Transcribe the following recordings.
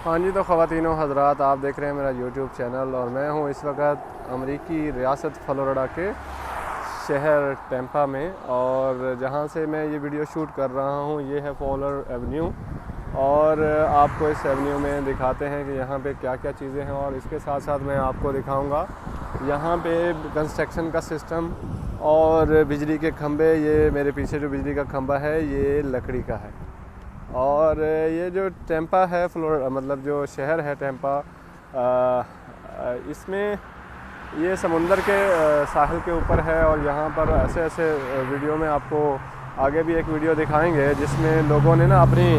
हाँ जी, तो ख़वातीन व हज़रात, आप देख रहे हैं मेरा यूट्यूब चैनल और मैं हूँ इस वक्त अमरीकी रियासत फ़लोरिडा के शहर टैम्पा में। और जहाँ से मैं ये वीडियो शूट कर रहा हूँ ये है फॉलर एवेन्यू। और आपको इस एवेन्यू में दिखाते हैं कि यहाँ पे क्या क्या चीज़ें हैं, और इसके साथ साथ मैं आपको दिखाऊंगा यहाँ पे कंस्ट्रक्शन का सिस्टम और बिजली के खंभे। ये मेरे पीछे जो बिजली का खंभा है ये लकड़ी का है। और ये जो टैम्पा है फ्लोरिडा, मतलब जो शहर है टैम्पा, इसमें ये समुंदर के साहिल के ऊपर है। और यहाँ पर ऐसे ऐसे वीडियो में आपको आगे भी एक वीडियो दिखाएंगे जिसमें लोगों ने ना अपनी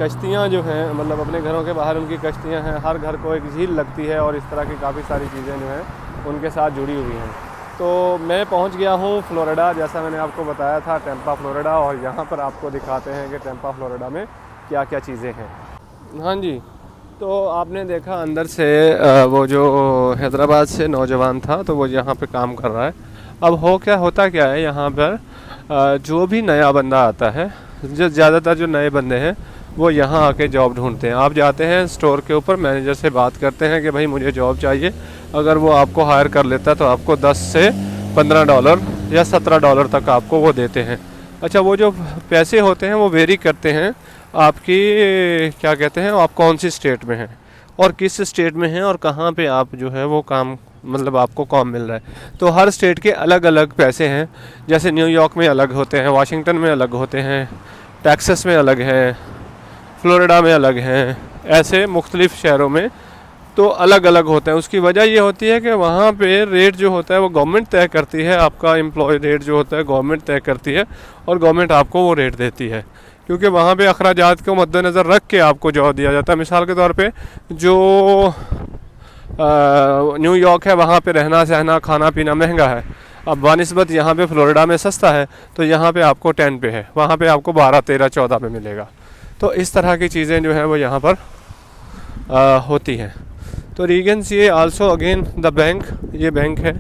कश्तियाँ जो हैं, मतलब अपने घरों के बाहर उनकी कश्तियाँ हैं। हर घर को एक झील लगती है और इस तरह की काफ़ी सारी चीज़ें जो हैं उनके साथ जुड़ी हुई हैं। तो मैं पहुंच गया हूं फ्लोरिडा, जैसा मैंने आपको बताया था, टैम्पा फ्लोरिडा। और यहां पर आपको दिखाते हैं कि टैम्पा फ्लोरिडा में क्या क्या चीज़ें हैं। हाँ जी, तो आपने देखा अंदर से वो जो हैदराबाद से नौजवान था तो वो यहाँ पे काम कर रहा है। अब होता क्या है यहाँ पर, जो भी नया बंदा आता है, जो ज़्यादातर जो नए बंदे हैं वो यहाँ आके जॉब ढूंढते हैं। आप जाते हैं स्टोर के ऊपर, मैनेजर से बात करते हैं कि भाई मुझे जॉब चाहिए। अगर वो आपको हायर कर लेता है तो आपको 10 से $15 या $17 तक आपको वो देते हैं। अच्छा, वो जो पैसे होते हैं वो वेरी करते हैं आपकी, क्या कहते हैं, आप कौन सी स्टेट में हैं और किस स्टेट में हैं और कहाँ पे आप जो है वो काम, मतलब आपको काम मिल रहा है। तो हर स्टेट के अलग अलग पैसे हैं। जैसे न्यूयॉर्क में अलग होते हैं, वाशिंगटन में अलग होते हैं, टेक्सास में अलग हैं, फ्लोरिडा में अलग हैं, ऐसे मुख्तलिफ़ शहरों में तो अलग अलग होते हैं। उसकी वजह ये होती है कि वहाँ पे रेट जो होता है वो गवर्नमेंट तय करती है। आपका एम्प्लॉय रेट जो होता है गवर्नमेंट तय करती है और गवर्नमेंट आपको वो रेट देती है, क्योंकि वहाँ पे अखराजात को मद्देनज़र रख के आपको जॉब दिया जाता है। मिसाल के तौर पे जो न्यूयॉर्क है वहाँ पे रहना सहना खाना पीना महंगा है। अब बानिस्बत यहाँ पे फ्लोरिडा में सस्ता है, तो यहाँ पे आपको 10 पे है, वहाँ पे आपको 12, 13, 14 पे मिलेगा। तो इस तरह की चीज़ें जो हैं वो यहाँ पर होती हैं। तो रीगन्स ये आल्सो अगेन द बैंक, ये बैंक है।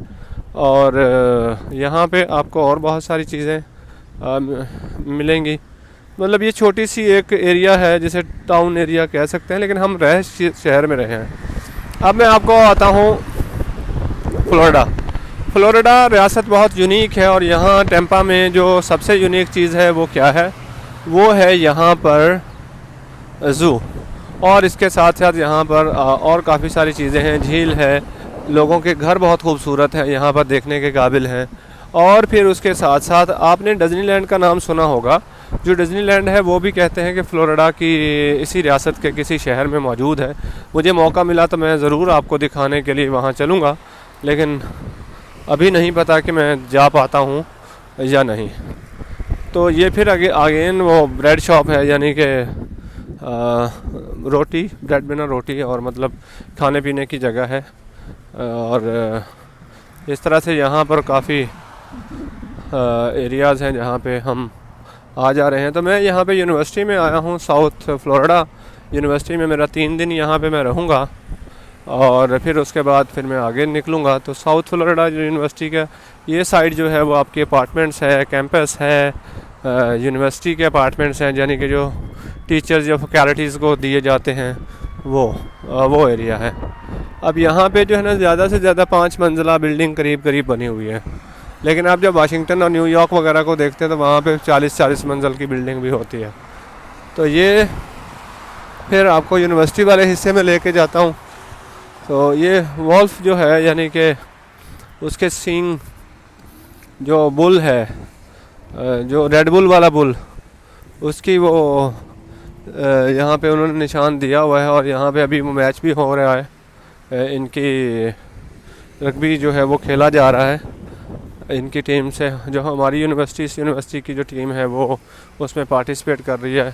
और यहाँ पे आपको और बहुत सारी चीज़ें मिलेंगी। मतलब ये छोटी सी एक एरिया है जिसे टाउन एरिया कह सकते हैं, लेकिन हम शहर में रहे हैं। अब मैं आपको आता हूँ फ्लोरिडा। फ्लोरिडा रियासत बहुत यूनिक है और यहाँ टैम्पा में जो सबसे यूनिक चीज़ है वो क्या है, वो है यहाँ पर ज़ू। और इसके साथ साथ यहाँ पर और काफ़ी सारी चीज़ें हैं। झील है, लोगों के घर बहुत खूबसूरत हैं, यहाँ पर देखने के काबिल हैं। और फिर उसके साथ साथ आपने डिज़नीलैंड का नाम सुना होगा। जो डिज़नीलैंड है वो भी कहते हैं कि फ़्लोरिडा की इसी रियासत के किसी शहर में मौजूद है। मुझे मौका मिला तो मैं ज़रूर आपको दिखाने के लिए वहाँ चलूँगा, लेकिन अभी नहीं पता कि मैं जा पाता हूँ या नहीं। तो ये फिर अगेन वो ब्रेड शॉप है, यानी कि रोटी, ब्रेड बिना रोटी, और मतलब खाने पीने की जगह है। और इस तरह से यहाँ पर काफ़ी एरियाज़ हैं जहाँ पे हम आ जा रहे हैं। तो मैं यहाँ पे यूनिवर्सिटी में आया हूँ, साउथ फ्लोरिडा यूनिवर्सिटी में। मेरा 3 दिन यहाँ पे मैं रहूँगा और फिर उसके बाद फिर मैं आगे निकलूँगा। तो साउथ फ्लोरिडा यूनिवर्सिटी का ये साइड जो है वो आपके अपार्टमेंट्स है, कैंपस है, यूनिवर्सिटी के अपार्टमेंट्स हैं, यानी कि जो टीचर्स या फैकल्टीज़ को दिए जाते हैं वो एरिया है। अब यहाँ पे जो है ना ज़्यादा से ज़्यादा 5 मंजिला बिल्डिंग करीब करीब बनी हुई है, लेकिन आप जब वाशिंगटन और न्यूयॉर्क वगैरह को देखते हैं तो वहाँ पे 40-40 मंजिल की बिल्डिंग भी होती है। तो ये फिर आपको यूनिवर्सिटी वाले हिस्से में लेके जाता हूँ। तो ये वॉल्फ जो है, यानी कि उसके सींग, जो बुल है, जो रेड बुल वाला बुल, उसकी वो यहाँ पे उन्होंने निशान दिया हुआ है। और यहाँ पे अभी मैच भी हो रहा है, इनकी रग्बी जो है वो खेला जा रहा है इनकी टीम से। जो हमारी यूनिवर्सिटी की जो टीम है वो उसमें पार्टिसिपेट कर रही है,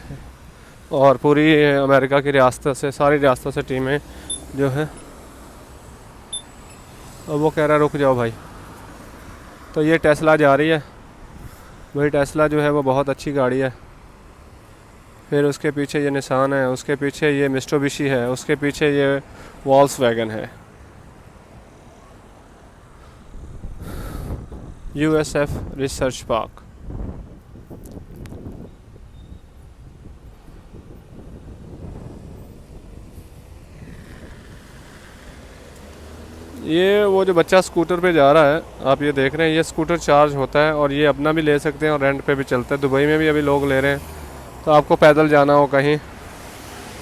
और पूरी अमेरिका की रियासत से, सारी रियासतों से टीमें जो हैं। और वो कह रहा रुक जाओ भाई। तो ये टेस्ला जा रही है भाई, टेस्ला जो है वो बहुत अच्छी गाड़ी है। फिर उसके पीछे ये निसान है, उसके पीछे ये मित्सुबिशी है, उसके पीछे ये वॉल्क्सवैगन है। USF research park. ये वो जो बच्चा स्कूटर पे जा रहा है, आप ये देख रहे हैं, ये स्कूटर चार्ज होता है और ये अपना भी ले सकते हैं और रेंट पे भी चलता है। दुबई में भी अभी लोग ले रहे हैं, तो आपको पैदल जाना हो कहीं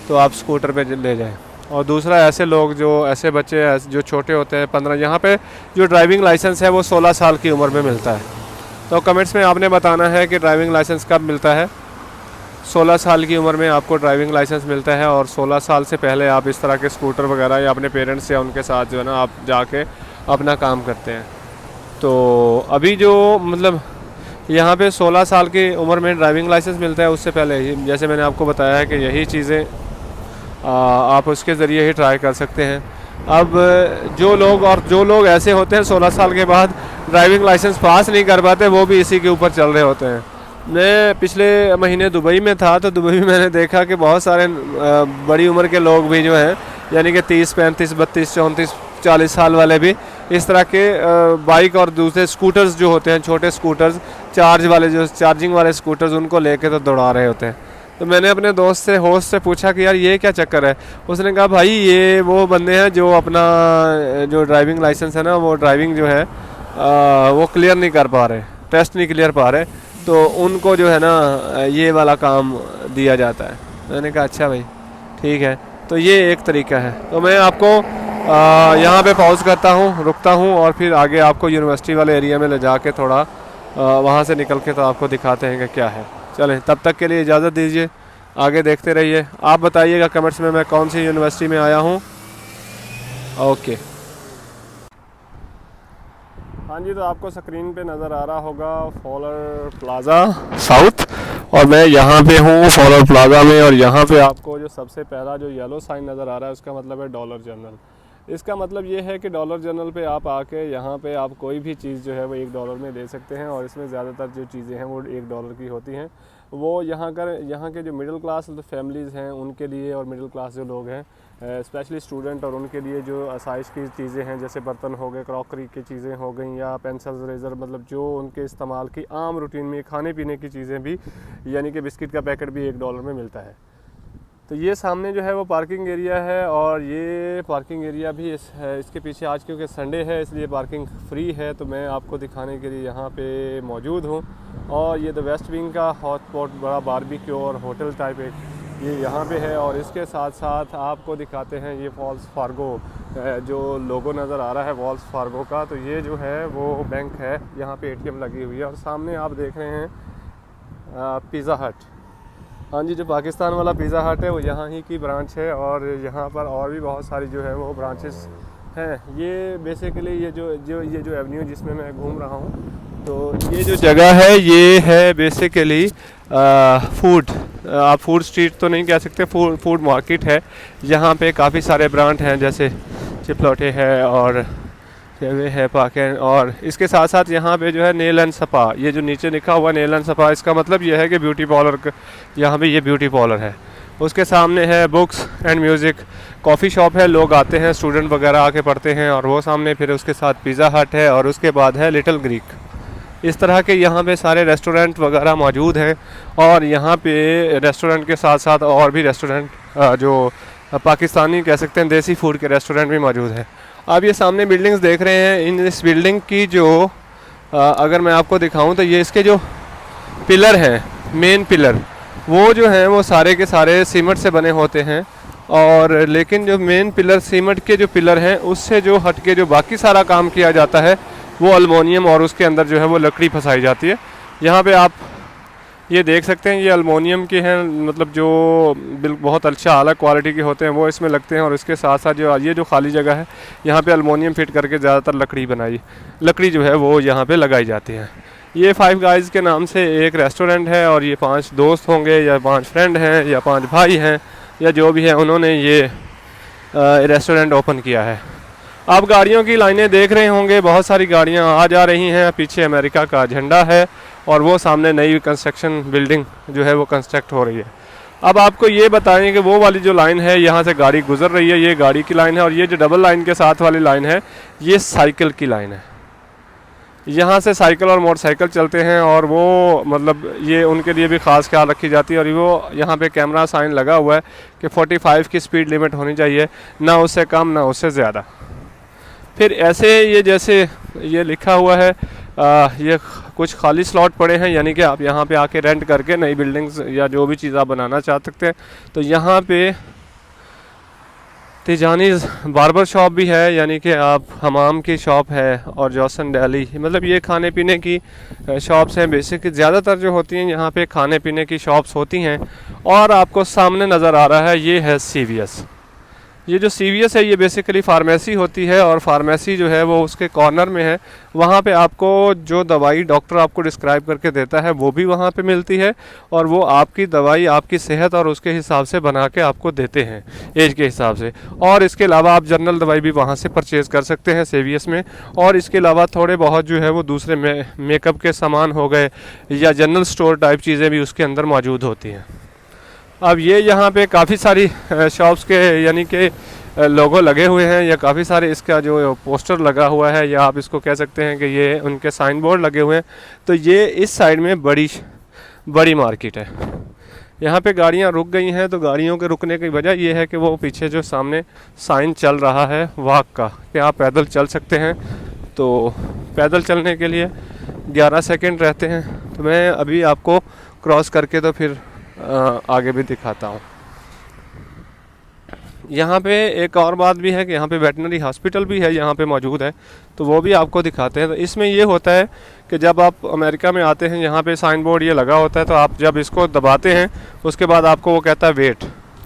तो आप स्कूटर पे ले जाएं। और दूसरा, ऐसे लोग जो ऐसे बच्चे जो छोटे होते हैं 15, यहाँ पे जो ड्राइविंग लाइसेंस है वो 16 साल की उम्र में मिलता है। तो कमेंट्स में आपने बताना है कि ड्राइविंग लाइसेंस कब मिलता है। 16 साल की उम्र में आपको ड्राइविंग लाइसेंस मिलता है और 16 साल से पहले आप इस तरह के स्कूटर वगैरह या अपने पेरेंट्स या उनके साथ जो है ना आप जाके अपना काम करते हैं। तो अभी जो मतलब यहाँ पे 16 साल की उम्र में ड्राइविंग लाइसेंस मिलता है, उससे पहले जैसे मैंने आपको बताया है कि यही चीज़ें आप उसके ज़रिए ही ट्राई कर सकते हैं। अब जो लोग ऐसे होते हैं 16 साल के बाद ड्राइविंग लाइसेंस पास नहीं कर पाते, वो भी इसी के ऊपर चल रहे होते हैं। मैं पिछले महीने दुबई में था, तो दुबई में मैंने देखा कि बहुत सारे बड़ी उम्र के लोग भी जो हैं, यानी कि 30, 35, 32, 34, 40 साल वाले भी इस तरह के बाइक और दूसरे स्कूटर्स जो होते हैं, छोटे स्कूटर्स चार्जिंग वाले स्कूटर्स, उनको लेके तो दौड़ा रहे होते हैं। तो मैंने अपने होस्ट से पूछा कि यार ये क्या चक्कर है। उसने कहा भाई ये वो बंदे हैं जो अपना जो ड्राइविंग लाइसेंस है ना, वो ड्राइविंग जो है वो क्लियर नहीं कर पा रहे, टेस्ट नहीं क्लियर पा रहे, तो उनको जो है ना ये वाला काम दिया जाता है। मैंने कहा अच्छा भाई ठीक है। तो ये एक तरीका है। तो मैं आपको यहाँ पे पॉज करता हूँ, रुकता हूँ और फिर आगे आपको यूनिवर्सिटी वाले एरिया में ले जाके थोड़ा वहाँ से निकल के तो आपको दिखाते हैं कि क्या है। चलें, तब तक के लिए इजाज़त दीजिए, आगे देखते रहिए। आप बताइएगा कमेंट्स में मैं कौन सी यूनिवर्सिटी में आया हूँ। ओके। हाँ जी, तो आपको स्क्रीन पे नज़र आ रहा होगा फॉलर प्लाज़ा साउथ, और मैं यहाँ पे हूँ फॉलर प्लाज़ा में। और यहाँ पे आपको जो सबसे पहला जो येलो साइन नज़र आ रहा है उसका मतलब है डॉलर जनरल। इसका मतलब ये है कि डॉलर जनरल पे आप आके यहाँ पे आप कोई भी चीज़ जो है वो $1 में ले सकते हैं, और इसमें ज़्यादातर जो चीज़ें हैं वो $1 की होती हैं। वो यहाँ के जो मिडिल क्लास फैमिलीज़ हैं उनके लिए, और मिडिल क्लास जो लोग हैं स्पेशली स्टूडेंट, और उनके लिए जो आसाइश की चीज़ें हैं जैसे बर्तन हो गए, क्रॉकरी की चीज़ें हो गई, या पेंसिल रेज़र, मतलब जो उनके इस्तेमाल की आम रूटीन में खाने पीने की चीज़ें भी, यानी कि बिस्किट का पैकेट भी $1 में मिलता है। तो ये सामने जो है वो पार्किंग एरिया है, और ये पार्किंग एरिया भी इसके पीछे आज क्योंकि संडे है इसलिए पार्किंग फ्री है, तो मैं आपको दिखाने के लिए यहाँ पे मौजूद हूँ। और ये द वेस्ट विंग का हॉटपॉट बड़ा बारबेक्यू और होटल टाइप एक ये यहाँ पे है। और इसके साथ साथ आपको दिखाते हैं ये फॉल्स फार्गो जो लोगो नज़र आ रहा है वॉल्स फार्गो का, तो ये जो है वो बैंक है, यहाँ पे ATM लगी हुई है। और सामने आप देख रहे हैं पिज़्ज़ा हट। हाँ जी, जो पाकिस्तान वाला पिज़्ज़ा हट है वो यहाँ ही की ब्रांच है, और यहाँ पर और भी बहुत सारी जो है वो ब्रांचेस हैं। ये बेसिकली ये जो एवेन्यू जिसमें मैं घूम रहा हूँ, तो ये जो जगह है ये है बेसिकली आप फूड स्ट्रीट तो नहीं कह सकते, फूड मार्केट है। यहाँ पे काफ़ी सारे ब्रांड हैं, जैसे चिपलोटे है और वे है पाके, और इसके साथ साथ यहाँ पे जो है नेल एंड स्पा, ये जो नीचे लिखा हुआ नेल एंड स्पा, इसका मतलब ये है कि ब्यूटी पार्लर, यहाँ पे ये ब्यूटी पार्लर है। उसके सामने है books and music coffee shop है, लोग आते हैं, स्टूडेंट वगैरह आके पढ़ते हैं। और वो सामने फिर उसके साथ पिज़्ज़ा हट है, और उसके बाद है लिटिल ग्रीक। इस तरह के यहाँ पे सारे रेस्टोरेंट वगैरह मौजूद हैं। और यहाँ पे रेस्टोरेंट के साथ साथ और भी रेस्टोरेंट जो पाकिस्तानी कह सकते हैं देसी फूड के रेस्टोरेंट भी मौजूद हैं। आप ये सामने बिल्डिंग्स देख रहे हैं, इस बिल्डिंग की जो अगर मैं आपको दिखाऊं तो ये इसके जो पिलर हैं, मेन पिलर, वो जो हैं वो सारे के सारे सीमेंट से बने होते हैं। और लेकिन जो मेन पिलर सीमेंट के जो पिलर हैं उससे जो हट के जो बाकी सारा काम किया जाता है वो एल्युमिनियम, और उसके अंदर जो है वो लकड़ी फंसाई जाती है। यहाँ पे आप ये देख सकते हैं, ये एल्युमिनियम के हैं, मतलब जो बहुत अच्छा अलग क्वालिटी के होते हैं वो इसमें लगते हैं। और इसके साथ साथ जो ये जो खाली जगह है यहाँ पे एल्युमिनियम फिट करके ज़्यादातर लकड़ी जो है वो यहाँ पे लगाई जाती है। ये 5 गाइज़ के नाम से एक रेस्टोरेंट है, और ये 5 दोस्त होंगे या 5 फ्रेंड हैं या 5 भाई हैं या जो भी है, उन्होंने ये रेस्टोरेंट ओपन किया है। आप गाड़ियों की लाइनें देख रहे होंगे, बहुत सारी गाड़ियाँ आ जा रही हैं, पीछे अमेरिका का झंडा है, और वो सामने नई कंस्ट्रक्शन बिल्डिंग जो है वो कंस्ट्रक्ट हो रही है। अब आपको ये बताएं कि वो वाली जो लाइन है यहाँ से गाड़ी गुजर रही है, ये गाड़ी की लाइन है, और ये जो डबल लाइन के साथ वाली लाइन है ये साइकिल की लाइन है। यहाँ से साइकिल और मोटरसाइकिल चलते हैं, और वो मतलब ये उनके लिए भी ख़ास ख्याल रखी जाती है। और वो यहाँ पे कैमरा साइन लगा हुआ है कि 45 की स्पीड लिमिट होनी चाहिए, ना उससे कम ना उससे ज़्यादा। फिर ऐसे ये जैसे ये लिखा हुआ है ये कुछ खाली स्लॉट पड़े हैं, यानी कि आप यहाँ पे आके रेंट करके नई बिल्डिंग्स या जो भी चीज़ आप बनाना चाह सकते हैं। तो यहाँ पे तिजानी बार्बर शॉप भी है, यानी कि आप हमाम की शॉप है, और जॉसन डेली, मतलब ये खाने पीने की शॉप्स हैं बेसिक, ज़्यादातर जो होती हैं यहाँ पे खाने पीने की शॉप्स होती हैं। और आपको सामने नज़र आ रहा है ये है CVS। ये जो CVS है ये बेसिकली फार्मेसी होती है, और फार्मेसी जो है वो उसके कॉर्नर में है। वहाँ पे आपको जो दवाई डॉक्टर आपको डिस्क्राइब करके देता है वो भी वहाँ पे मिलती है, और वो आपकी दवाई आपकी सेहत और उसके हिसाब से बना के आपको देते हैं एज के हिसाब से। और इसके अलावा आप जनरल दवाई भी वहाँ से परचेज़ कर सकते हैं CVS में। और इसके अलावा थोड़े बहुत जो है वो दूसरे मेकअप के सामान हो गए या जनरल स्टोर टाइप चीज़ें भी उसके अंदर मौजूद होती हैं। अब ये यहाँ पे काफ़ी सारी शॉप्स के यानी कि लोगो लगे हुए हैं, या काफ़ी सारे इसका जो पोस्टर लगा हुआ है, या आप इसको कह सकते हैं कि ये उनके साइन बोर्ड लगे हुए हैं। तो ये इस साइड में बड़ी मार्केट है। यहाँ पे गाड़ियाँ रुक गई हैं, तो गाड़ियों के रुकने की वजह ये है कि वो पीछे जो सामने साइन चल रहा है वॉक का, कि आप पैदल चल सकते हैं। तो पैदल चलने के लिए 11 सेकंड रहते हैं। तो मैं अभी आपको क्रॉस करके तो फिर आगे भी दिखाता हूँ। यहाँ पे एक और बात भी है कि यहाँ पे वेटनरी हॉस्पिटल भी है यहाँ पे मौजूद है, तो वो भी आपको दिखाते हैं। तो इसमें ये होता है कि जब आप अमेरिका में आते हैं, यहाँ पे साइन बोर्ड ये लगा होता है, तो आप जब इसको दबाते हैं उसके बाद आपको वो कहता है वेट।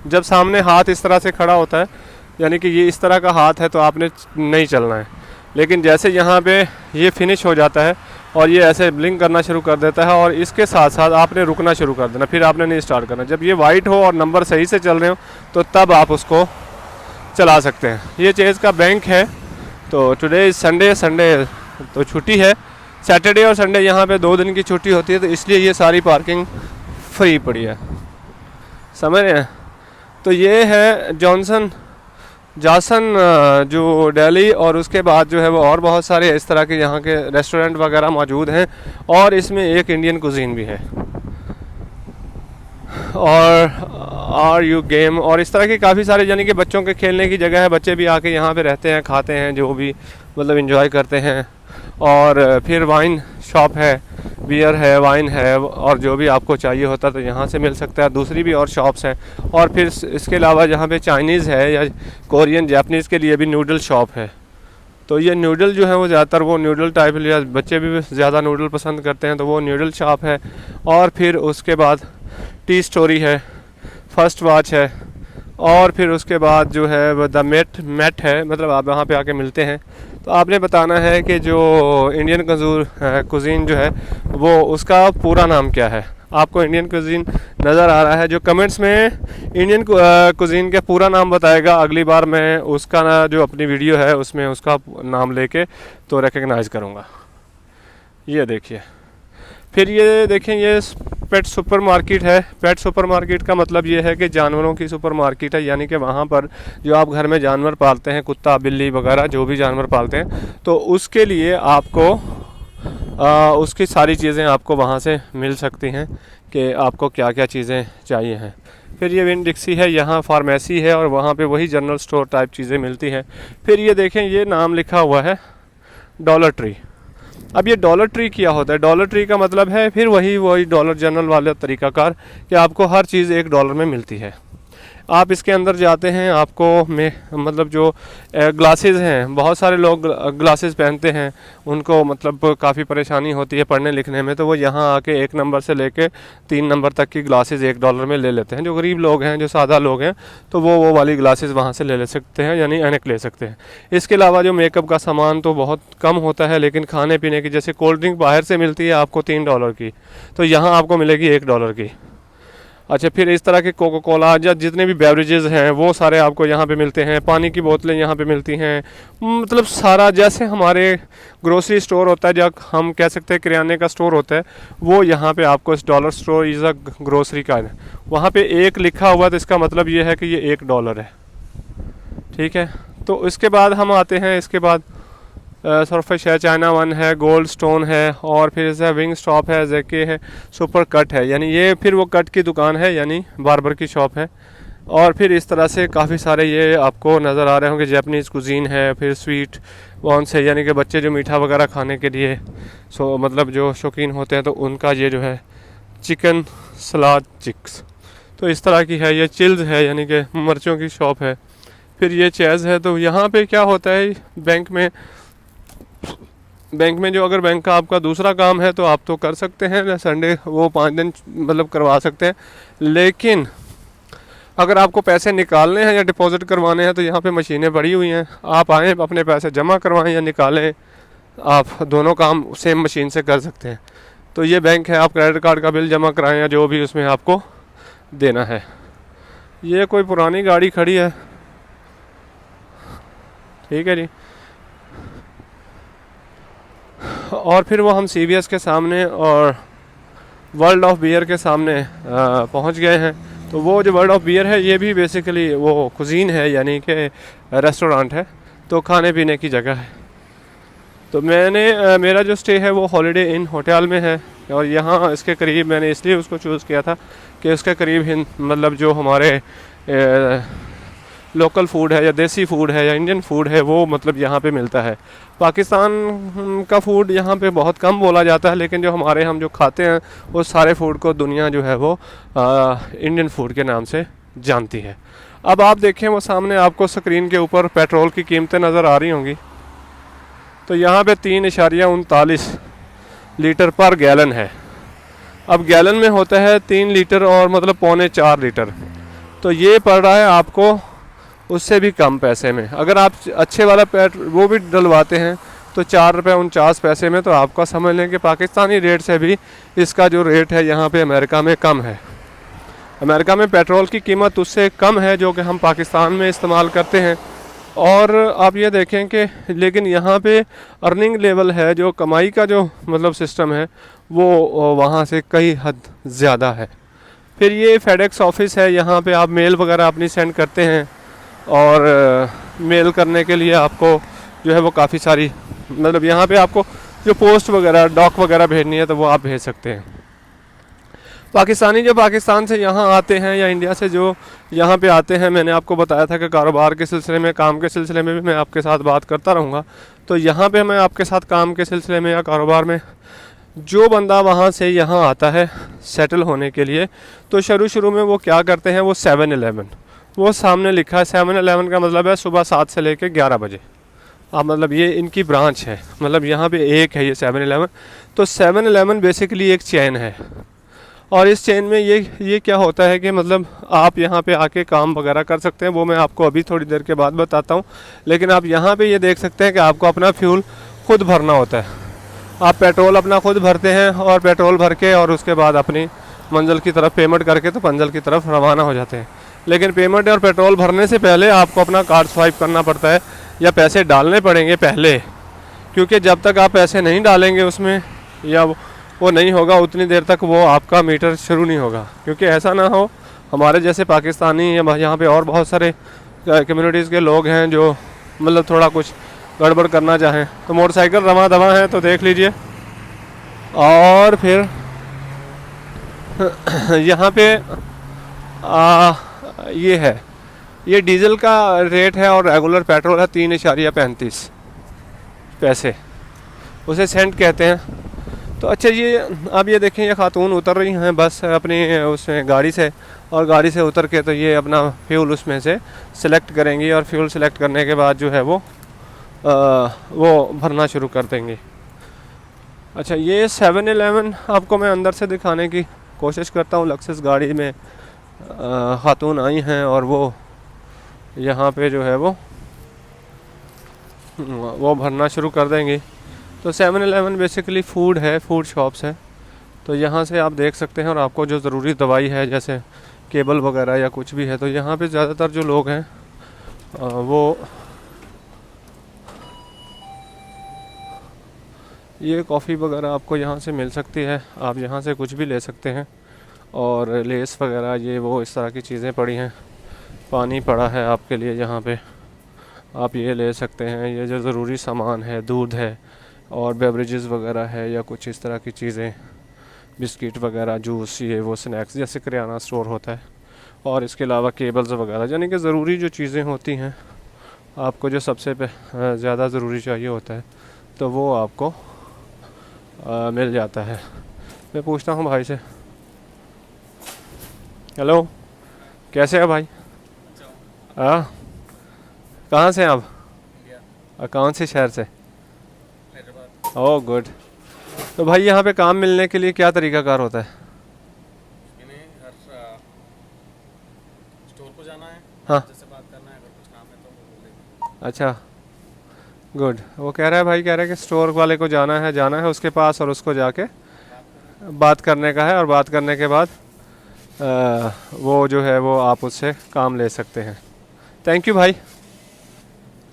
जब सामने हाथ इस तरह से खड़ा होता है, यानी कि ये इस तरह का हाथ है, तो आपने नहीं चलना है। लेकिन जैसे यहाँ पे ये फिनिश हो जाता है और ये ऐसे ब्लिंक करना शुरू कर देता है, और इसके साथ साथ आपने रुकना शुरू कर देना, फिर आपने नहीं स्टार्ट करना। जब ये वाइट हो और नंबर सही से चल रहे हो तो तब आप उसको चला सकते हैं। ये चेज़ का बैंक है। तो टुडे इज़ संडे तो छुट्टी है। सैटरडे और संडे यहाँ पे 2 दिन की छुट्टी होती है, तो इसलिए ये सारी पार्किंग फ्री पड़ी है, समझ रहे हैं। तो ये है जॉनसन जो दिल्ली, और उसके बाद जो है वो और बहुत सारे इस तरह के यहाँ के रेस्टोरेंट वगैरह मौजूद हैं, और इसमें एक इंडियन कुजीन भी है, और यू गेम और इस तरह के काफ़ी सारे, यानी कि बच्चों के खेलने की जगह है। बच्चे भी आके यहाँ पे रहते हैं, खाते हैं, जो भी मतलब एंजॉय करते हैं। और फिर वाइन शॉप है, बियर है, वाइन है, और जो भी आपको चाहिए होता है तो यहाँ से मिल सकता है। दूसरी भी और शॉप्स हैं। और फिर इसके अलावा जहाँ पे चाइनीज़ है या कोरियन जापानीज़ के लिए भी नूडल शॉप है। तो ये नूडल जो है वो ज़्यादातर वो नूडल टाइप, या बच्चे भी ज़्यादा नूडल पसंद करते हैं, तो वो नूडल शॉप है। और फिर उसके बाद टी स्टोरी है, फर्स्ट वॉच है, और फिर उसके बाद जो है वो द मेट है, मतलब आप यहाँ पे आके मिलते हैं। तो आपने बताना है कि जो इंडियन कुजीन जो है वो उसका पूरा नाम क्या है। आपको इंडियन कुजीन नज़र आ रहा है, जो कमेंट्स में इंडियन कुजीन के पूरा नाम बताएगा, अगली बार मैं उसका जो अपनी वीडियो है उसमें उसका नाम लेके तो रिकग्नाइज़ करूँगा। ये देखिए, फिर ये देखें, ये पेट सुपर मार्केट है। पेट सुपर मार्केट का मतलब ये है कि जानवरों की सुपर मार्केट है, यानी कि वहाँ पर जो आप घर में जानवर पालते हैं, कुत्ता बिल्ली वगैरह जो भी जानवर पालते हैं, तो उसके लिए आपको उसकी सारी चीज़ें आपको वहाँ से मिल सकती हैं कि आपको क्या क्या चीज़ें चाहिए हैं। फिर ये विन डिक्सी है, यहाँ फार्मेसी है, और वहाँ पे वही जनरल स्टोर टाइप चीज़ें मिलती हैं। फिर ये देखें, ये नाम लिखा हुआ है डॉलर ट्री। अब ये डॉलर ट्री क्या होता है? डॉलर ट्री का मतलब है फिर वही डॉलर जनरल वाला तरीकाकार कि आपको हर चीज़ $1 में मिलती है। आप इसके अंदर जाते हैं, आपको मतलब जो ग्लासेस हैं, बहुत सारे लोग ग्लासेस पहनते हैं, उनको मतलब काफ़ी परेशानी होती है पढ़ने लिखने में, तो वो यहाँ आके 1 नंबर से लेके 3 नंबर तक की ग्लासेस $1 में ले लेते हैं। जो गरीब लोग हैं, जो सादा लोग हैं, तो वो वाली ग्लासेस वहाँ से ले सकते हैं, यानी ऐनक ले सकते हैं। इसके अलावा जो मेकअप का सामान तो बहुत कम होता है, लेकिन खाने पीने की जैसे कोल्ड ड्रिंक बाहर से मिलती है आपको $3 की, तो यहाँ आपको मिलेगी $1 की। अच्छा, फिर इस तरह के कोका कोला या जितने भी बेवरेजेस हैं वो सारे आपको यहाँ पे मिलते हैं। पानी की बोतलें यहाँ पे मिलती हैं, मतलब सारा जैसे हमारे ग्रोसरी स्टोर होता है, जब हम कह सकते हैं किराने का स्टोर होता है, वो यहाँ पे आपको इस dollar store is a grocery का है। वहाँ पे 1 लिखा हुआ, तो इसका मतलब ये है कि ये $1 है, ठीक है। तो इसके बाद हम आते हैं, इसके बाद सरफेस है, चाइना वन है, गोल्ड स्टोन है, और फिर से विंग स्टॉप है, जेके है, सुपर कट है, यानी ये फिर वो कट की दुकान है, यानी बार्बर की शॉप है। और फिर इस तरह से काफ़ी सारे ये आपको नज़र आ रहे होंगे, जैपनीज़ कुजीन है, फिर स्वीट वॉन्स है, यानी कि बच्चे जो मीठा वगैरह खाने के लिए मतलब जो शौकीन होते हैं तो उनका ये जो है चिकन सलाद चिक्स, तो इस तरह की है। ये चिल्स है यानी कि मिर्चों की शॉप है। फिर ये चेज़ है। तो यहाँ पे क्या होता है, बैंक में जो अगर बैंक का आपका दूसरा काम है तो आप तो कर सकते हैं संडे वो 5 दिन मतलब करवा सकते हैं, लेकिन अगर आपको पैसे निकालने हैं या डिपॉजिट करवाने हैं तो यहाँ पे मशीनें पड़ी हुई हैं, आप आएँ अपने पैसे जमा करवाएं या निकालें, आप दोनों काम सेम मशीन से कर सकते हैं। तो ये बैंक है, आप क्रेडिट कार्ड का बिल जमा कराएं या जो भी उसमें आपको देना है। ये कोई पुरानी गाड़ी खड़ी है, ठीक है जी। और फिर वो हम CVS के सामने और वर्ल्ड ऑफ बियर के सामने पहुंच गए हैं। तो वो जो वर्ल्ड ऑफ बियर है ये भी बेसिकली वो कुजीन है, यानी कि रेस्टोरेंट है, तो खाने पीने की जगह है। तो मेरा जो स्टे है वो हॉलिडे इन होटल में है, और यहाँ इसके करीब मैंने इसलिए उसको चूज़ किया था कि उसके करीब मतलब जो हमारे लोकल फूड है या देसी फूड है या इंडियन फूड है वो मतलब यहाँ पे मिलता है। पाकिस्तान का फूड यहाँ पे बहुत कम बोला जाता है, लेकिन जो हम जो खाते हैं वो सारे फूड को दुनिया जो है वो इंडियन फूड के नाम से जानती है। अब आप देखें वो सामने आपको स्क्रीन के ऊपर पेट्रोल की कीमतें नज़र आ रही होंगी। तो यहाँ पे 3.39 लीटर पर गैलन है। अब गैलन में होता है 3 लीटर और मतलब 3.25 लीटर, तो ये पड़ रहा है आपको उससे भी कम पैसे में। अगर आप अच्छे वाला वो भी डलवाते हैं तो 4.49 रुपये में, तो आपका समझ लें कि पाकिस्तानी रेट से भी इसका जो रेट है यहाँ पे अमेरिका में कम है। अमेरिका में पेट्रोल की कीमत उससे कम है जो कि हम पाकिस्तान में इस्तेमाल करते हैं। और आप ये देखें कि लेकिन यहाँ पे अर्निंग लेवल है, जो कमाई का जो मतलब सिस्टम है वो वहाँ से कई हद ज़्यादा है। फिर ये फेडेक्स ऑफिस है, यहाँ पे आप मेल वगैरह अपनी सेंड करते हैं, और मेल करने के लिए आपको जो है वो काफ़ी सारी मतलब यहाँ पे आपको जो पोस्ट वगैरह डॉक वगैरह भेजनी है तो वो आप भेज सकते हैं। पाकिस्तानी जो पाकिस्तान से यहाँ आते हैं या इंडिया से जो यहाँ पे आते हैं, मैंने आपको बताया था कि कारोबार के सिलसिले में, काम के सिलसिले में भी मैं आपके साथ बात करता रहूँगा। तो यहाँ पे मैं आपके साथ काम के सिलसिले में या कारोबार में जो बंदा वहाँ से यहाँ आता है सेटल होने के लिए, तो शुरू में वो क्या करते हैं, वो 7-Eleven, वो सामने लिखा है 7-Eleven का मतलब है सुबह 7 से लेकर 11 बजे। अब मतलब ये इनकी ब्रांच है, मतलब यहाँ पे एक है ये 7-Eleven। तो 7-Eleven बेसिकली एक चेन है, और इस चेन में ये क्या होता है कि मतलब आप यहाँ पे आके काम वगैरह कर सकते हैं, वो मैं आपको अभी थोड़ी देर के बाद बताता हूँ। लेकिन आप यहाँ पे ये देख सकते हैं कि आपको अपना फ्यूल खुद भरना होता है। आप पेट्रोल अपना खुद भरते हैं और पेट्रोल भर के और उसके बाद अपनी मंजिल की तरफ पेमेंट करके तो मंजिल की तरफ रवाना हो जाते हैं। लेकिन पेमेंट और पेट्रोल भरने से पहले आपको अपना कार्ड स्वाइप करना पड़ता है या पैसे डालने पड़ेंगे पहले, क्योंकि जब तक आप पैसे नहीं डालेंगे उसमें या वो नहीं होगा उतनी देर तक वो आपका मीटर शुरू नहीं होगा। क्योंकि ऐसा ना हो हमारे जैसे पाकिस्तानी या यहाँ पे और बहुत सारे कम्युनिटीज़ के लोग हैं जो मतलब थोड़ा कुछ गड़बड़ करना चाहें, तो मोटरसाइकिल रवा दवा है तो देख लीजिए। और फिर यहाँ पे ये है, ये डीजल का रेट है और रेगुलर पेट्रोल है 3.35 पैसे, उसे सेंट कहते हैं। तो अच्छा ये अब ये देखें, ये खातून उतर रही हैं बस अपनी उसमें गाड़ी से, और गाड़ी से उतर के तो ये अपना फ्यूल उसमें से सिलेक्ट करेंगी, और फ्यूल सिलेक्ट करने के बाद जो है वो भरना शुरू कर देंगे। अच्छा ये 7-Eleven आपको मैं अंदर से दिखाने की कोशिश करता हूँ। लक्सस गाड़ी में खातून आई हैं और वो यहाँ पे जो है वो भरना शुरू कर देंगी। तो 7-Eleven बेसिकली फूड है, फूड शॉप्स है। तो यहाँ से आप देख सकते हैं, और आपको जो ज़रूरी दवाई है जैसे केबल वगैरह या कुछ भी है, तो यहाँ पे ज़्यादातर जो लोग हैं वो ये कॉफ़ी वगैरह आपको यहाँ से मिल सकती है, आप यहाँ से कुछ भी ले सकते हैं। और लेस वगैरह ये वो इस तरह की चीज़ें पड़ी हैं, पानी पड़ा है आपके लिए यहाँ पे, आप ये ले सकते हैं। ये जो ज़रूरी सामान है, दूध है और बेवरेजेस वगैरह है या कुछ इस तरह की चीज़ें, बिस्किट वगैरह, जूस, ये वो स्नैक्स, जैसे किराना स्टोर होता है और इसके अलावा केबल्स वगैरह, यानी कि ज़रूरी जो चीज़ें होती हैं आपको, जो सबसे ज़्यादा ज़रूरी चाहिए होता है, तो वो आपको मिल जाता है। मैं पूछता हूँ भाई से। हेलो, कैसे है भाई? हाँ, कहाँ से हैं आप? कौन से शहर से? Oh good. तो भाई यहाँ पे काम मिलने के लिए क्या तरीकाकार होता है? स्टोर को जाना है, हाँ, जैसे बात करना है, अगर कुछ काम है तो वो बोलेगा। अच्छा, गुड। वो कह रहा है, भाई कह रहा है कि स्टोर वाले को जाना है उसके पास, और उसको जाके बात करने का है, और बात करने के बाद वो जो है वो आप उससे काम ले सकते हैं। थैंक यू भाई।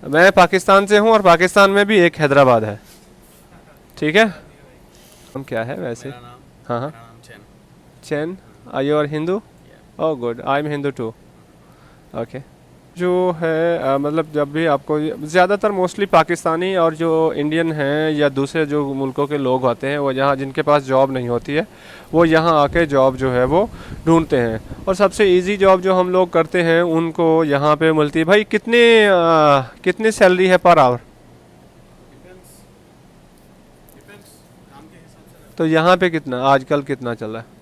मैं पाकिस्तान से हूँ, और पाकिस्तान में भी एक हैदराबाद है। ठीक है। हम क्या है वैसे? मेरा नाम हाँ हाँ। मेरा नाम Chain. Chain. Are you are Hindu? Oh good, I am Hindu too. Okay. जो है मतलब जब भी आपको, ज़्यादातर मोस्टली पाकिस्तानी और जो इंडियन हैं या दूसरे जो मुल्कों के लोग होते हैं, वो यहाँ जिनके पास जॉब नहीं होती है, वो यहाँ आके जॉब जो है वो ढूंढते हैं। और सबसे इजी जॉब जो हम लोग करते हैं उनको यहाँ पे मिलती है। भाई कितनी सैलरी है पर आवर? डिपेंड्स डिपेंड्स काम के हिसाब से रहता तो यहाँ पे कितना आजकल कितना चल रहा है?